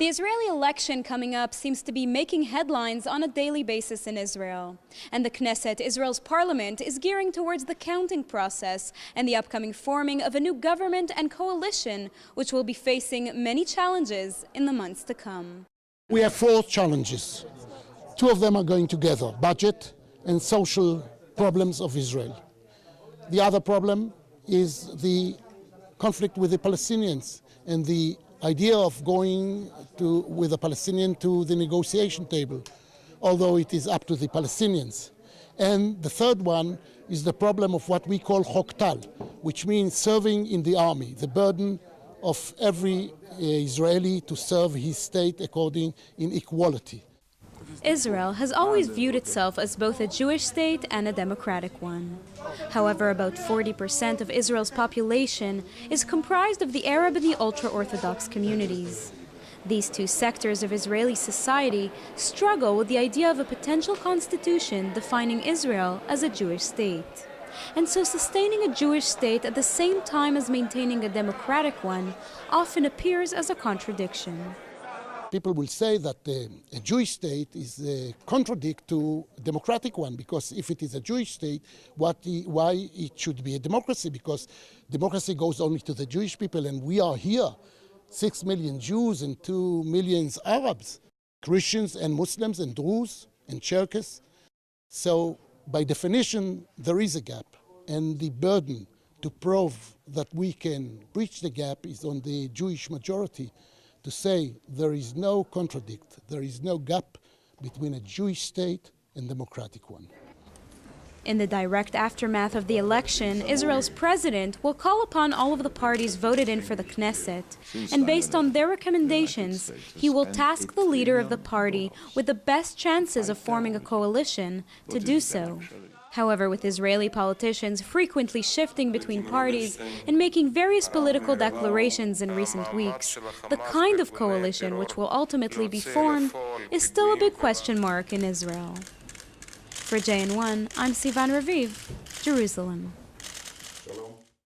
The Israeli election coming up seems to be making headlines on a daily basis in Israel. And the Knesset, Israel's parliament, is gearing towards the counting process and the upcoming forming of a new government and coalition, which will be facing many challenges in the months to come. We have 4 challenges. 2 of them are going together: budget and social problems of Israel. The other problem is the conflict with the Palestinians and the idea of going with the Palestinian to the negotiation table, although it is up to the Palestinians. And the third one is the problem of what we call Chok Tal, which means serving in the army, the burden of every Israeli to serve his state according in equality. Israel has always viewed itself as both a Jewish state and a democratic one. However, about 40% of Israel's population is comprised of the Arab and the ultra-Orthodox communities. These 2 sectors of Israeli society struggle with the idea of a potential constitution defining Israel as a Jewish state. And so sustaining a Jewish state at the same time as maintaining a democratic one often appears as a contradiction. People will say that a Jewish state is contradict to a democratic one, because if it is a Jewish state, why it should be a democracy? Because democracy goes only to the Jewish people, and we are here, 6 million Jews and 2 million Arabs, Christians and Muslims and Druze and Cherkess. So by definition, there is a gap, and the burden to prove that we can bridge the gap is on the Jewish majority, to say there is no contradict, there is no gap between a Jewish state and democratic one. In the direct aftermath of the election, Israel's president will call upon all of the parties voted in for the Knesset, and based on their recommendations, he will task the leader of the party with the best chances of forming a coalition to do so. However, with Israeli politicians frequently shifting between parties and making various political declarations in recent weeks, the kind of coalition which will ultimately be formed is still a big question mark in Israel. For JN1, I'm Sivan Raviv, Jerusalem.